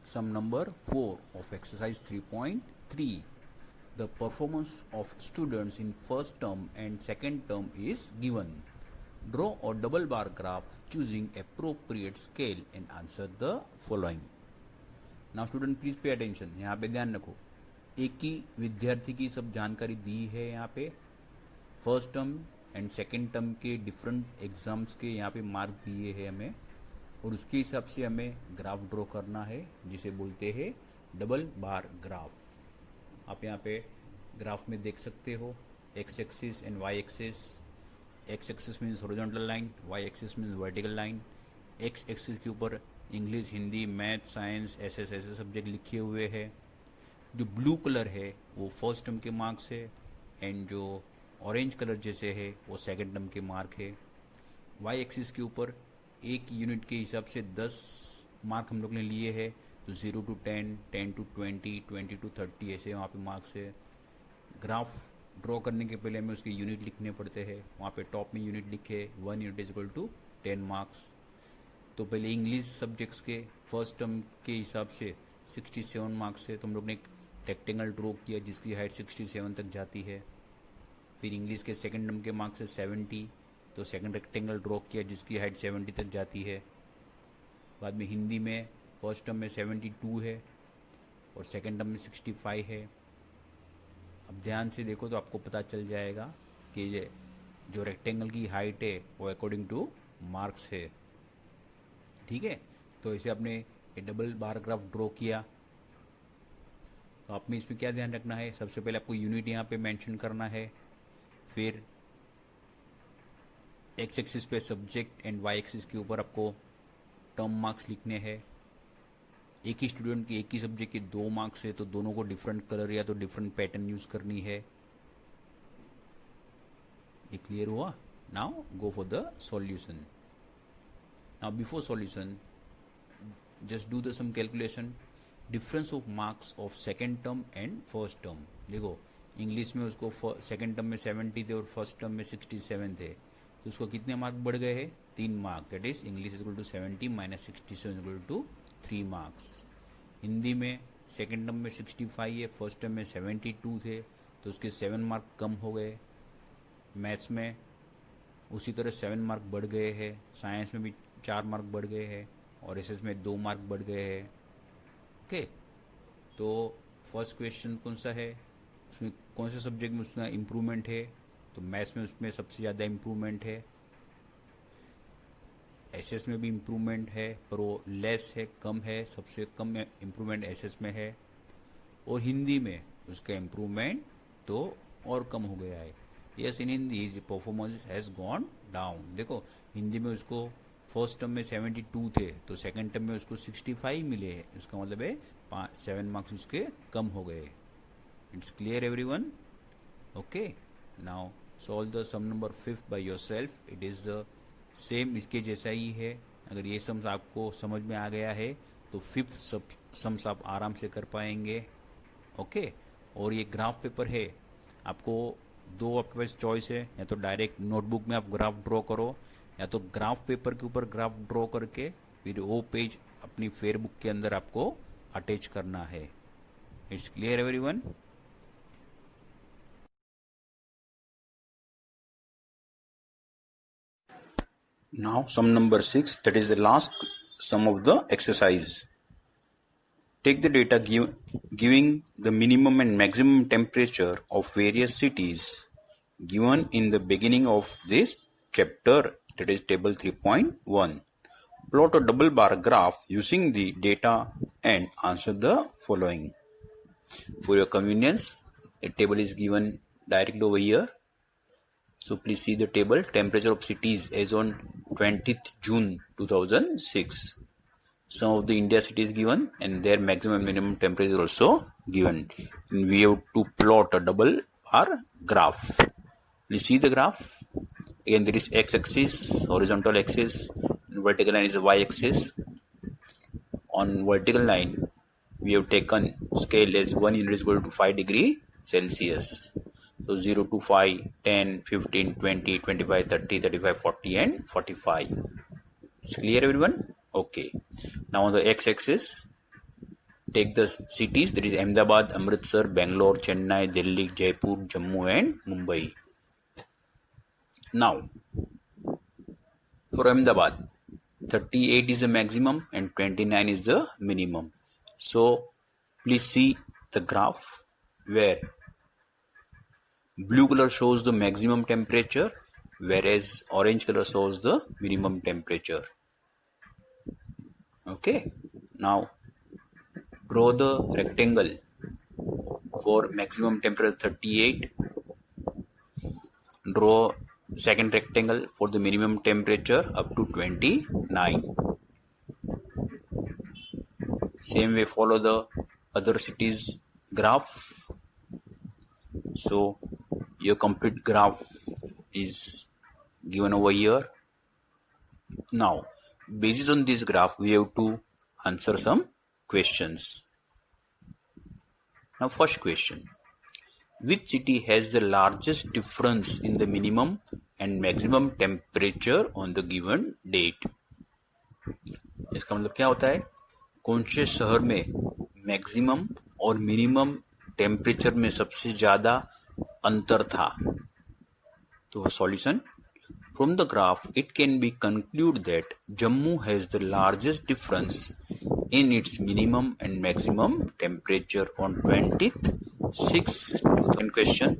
Sum number 4 of exercise 3.3. The performance of students in first term and second term is given. Draw a double bar graph choosing appropriate scale and answer the following. Now student please pay attention. यहाँ पे ध्यान रखो, एक ही विद्यार्थी की सब जानकारी दी है यहाँ पे. First term and second term के डिफरेंट एग्जाम्स के यहाँ पे मार्क दिए हैं हमें, और उसके हिसाब से हमें ग्राफ ड्रॉ करना है जिसे बोलते हैं डबल बार ग्राफ. आप यहाँ पे ग्राफ में देख सकते हो X axis and Y axis. X axis means horizontal line, Y axis means vertical line. X axis के ऊपर English, Hindi, math, science, SS ऐसे सब्जेक्ट लिखे हुए हैं. जो ब्लू कलर है वो फर्स्ट टर्म के मार्क्स है, एंड जो ऑरेंज कलर जैसे है वो सेकेंड टर्म के मार्क है. वाई एक्सिस के ऊपर एक यूनिट के हिसाब से 10 मार्क हम लोग ने लिए हैं, तो 0 to 10, 10 to 20, 20 to 30 ऐसे वहाँ पे मार्क्स है. ग्राफ ड्रॉ करने के पहले हमें उसके यूनिट लिखने पड़ते हैं. वहाँ पे टॉप में यूनिट लिखे 1 unit is equal to 10 marks. तो पहले इंग्लिश सब्जेक्ट्स के फर्स्ट टर्म के हिसाब से 67 मार्क्स है, तो हम लोग ने एक रेक्टेंगल ड्रॉ किया जिसकी हाइट 67 तक जाती है. फिर इंग्लिश के सेकेंड टर्म के मार्क्स है 70, तो सेकंड रेक्टेंगल ड्रॉ किया जिसकी हाइट 70 तक जाती है. बाद में हिंदी में फर्स्ट टर्म में 72 है और सेकंड टर्म में 65 है. अब ध्यान से देखो तो आपको पता चल जाएगा कि ये जो रेक्टेंगल की हाइट है वो अकॉर्डिंग टू मार्क्स है. ठीक है, तो इसे आपने ये डबल बार ग्राफ ड्रॉ किया. तो आपने इसमें क्या ध्यान रखना है, सबसे पहले आपको यूनिट यहाँ पे मेंशन करना है. फिर एक्स एक्सिस पे सब्जेक्ट एंड वाई एक्सिस के ऊपर आपको टर्म मार्क्स लिखने हैं. एक ही स्टूडेंट के एक ही सब्जेक्ट के 2 मार्क्स है, तो दोनों को डिफरेंट कलर या तो डिफरेंट पैटर्न यूज करनी है. ये क्लियर हुआ? Now go for the solution. Now before solution just do the sum calculation. Difference of marks of second term and first term. देखो इंग्लिश में उसको सेकेंड टर्म में 70 थे और फर्स्ट टर्म में 67 थे, तो उसको कितने मार्क बढ़ गए हैं? 3 mark. That is English is equal to 70 minus 67 equal to 3 marks. Hindi में सेकेंड टर्म में 65 है, फर्स्ट टर्म में 72 थे, तो उसके 7 मार्क कम हो गए. मैथ्स में उसी तरह 7 मार्क बढ़ गए हैं. साइंस में भी 4 मार्क बढ़ गए हैं और एसएस में 2 मार्क बढ़ गए हैं. ओके, तो फर्स्ट क्वेश्चन कौन सा है, उसमें कौन से सब्जेक्ट में उसका इम्प्रूवमेंट है? तो मैथ्स में उसमें सबसे ज़्यादा इम्प्रूवमेंट है. एसएस में भी इम्प्रूवमेंट है पर वो लेस है, कम है. सबसे कम इम्प्रूवमेंट एसएस में है. और हिंदी में उसका इम्प्रूवमेंट तो और कम हो गया है. Yes, in Hindi his performance has gone down. देखो हिंदी में उसको फर्स्ट टर्म में 72 थे, तो सेकंड टर्म में उसको 65 मिले हैं. उसका मतलब है 7 मार्क्स उसके कम हो गए. It's clear everyone? Okay, now solve the sum number 5 by yourself. it is the same इसके जैसा ही है. अगर ये सम्स आपको समझ में आ गया है तो 5th सम्स आप आराम से कर पाएंगे. ओके, और ये ग्राफ पेपर है, आपको 2 आपके पास चॉइस है. या तो डायरेक्ट नोटबुक में आप ग्राफ ड्रॉ करो, या तो ग्राफ पेपर के ऊपर ग्राफ ड्रॉ करके फिर वो पेज अपनी फेयर बुक के अंदर आपको अटैच करना है. It's clear everyone? Now sum number 6, that is the last sum of the exercise. Take the data giving the minimum and maximum temperature of various cities given in the beginning of this chapter, that is table 3.1. Plot a double bar graph using the data and answer the following. For your convenience, a table is given directly over here. So please see the table. Temperature of cities as on 20th June 2006. Some of the India cities given and their maximum and minimum temperature also given. And we have to plot a double bar graph. Please see the graph. Again, there is x-axis, horizontal axis, and vertical line is the y-axis. On vertical line, we have taken scale as 1 unit is equal to 5 degree Celsius. So 0 to 5, 10, 15, 20, 25, 30, 35, 40 and 45. It's clear everyone? Okay. Now on the x-axis, take the cities, that is Ahmedabad, Amritsar, Bangalore, Chennai, Delhi, Jaipur, Jammu and Mumbai. Now, for Ahmedabad, 38 is the maximum and 29 is the minimum. So, please see the graph where blue color shows the maximum temperature, whereas orange color shows the minimum temperature. Okay, now draw the rectangle for maximum temperature 38. Draw second rectangle for the minimum temperature up to 29. Same way follow the other cities graph. So your complete graph is given over here. Now, based on this graph, we have to answer some questions. Now, first question. Which city has the largest difference in the minimum and maximum temperature on the given date? इसका मतलब क्या होता है? कौन से शहर में maximum और मिनिमम टेम्परेचर में सबसे ज्यादा अंतर था? तो solution, from the graph it can be concluded that Jammu has the largest difference in its minimum and maximum temperature on 20th. 6th question,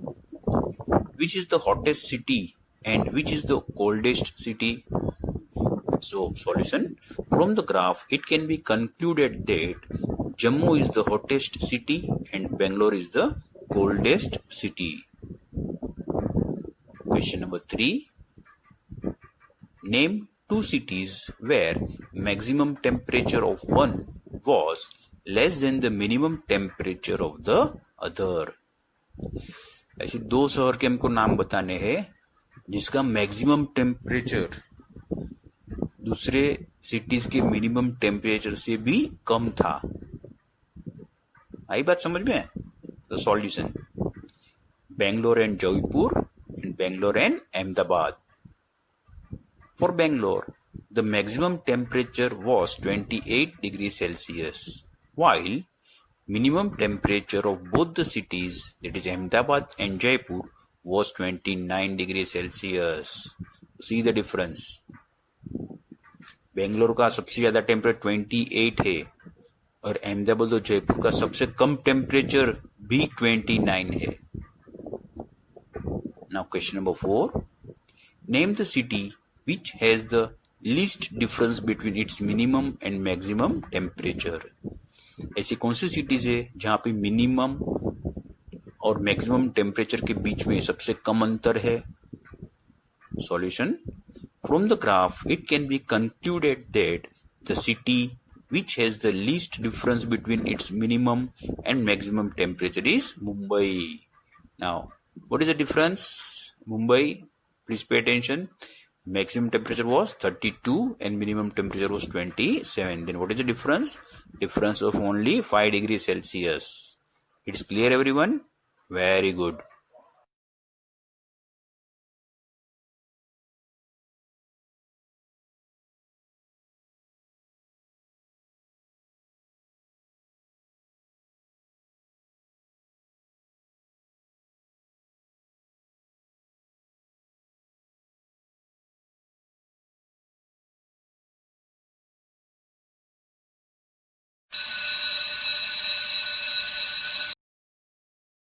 which is the hottest city and which is the coldest city? So solution, from the graph it can be concluded that Jammu is the hottest city and Bangalore is the coldest city. Question number 3. Name two cities where maximum temperature of one was less than the minimum temperature of the other. ऐसे दो शहर के हमको नाम बताने हैं जिसका maximum temperature दूसरे सिटीज के मिनिमम टेम्परेचर से भी कम था. आई बात समझ में? The solution, Bangalore and Jaipur and Bangalore and Ahmedabad. For Bangalore, the maximum temperature was 28 degrees Celsius, while minimum temperature of both the cities, that is Ahmedabad and Jaipur, was 29 degrees Celsius. See the difference. Bangalore का सबसे ज्यादा temperature 28 है और अहमदाबाद और जयपुर का सबसे कम temperature भी 29 है. Now question number 4. Name the city which has the least difference between its minimum and maximum temperature. ऐसी कौन सी सिटीज है जहां पे मिनिमम और मैक्सिमम टेम्परेचर के बीच में सबसे कम अंतर है? Solution, from the graph it can be concluded that the city which has the least difference between its minimum and maximum temperature is Mumbai. Now, what is the difference? Mumbai, please pay attention. Maximum temperature was 32 and minimum temperature was 27. Then what is the difference? Difference of only 5 degrees Celsius. It's clear everyone? Very good.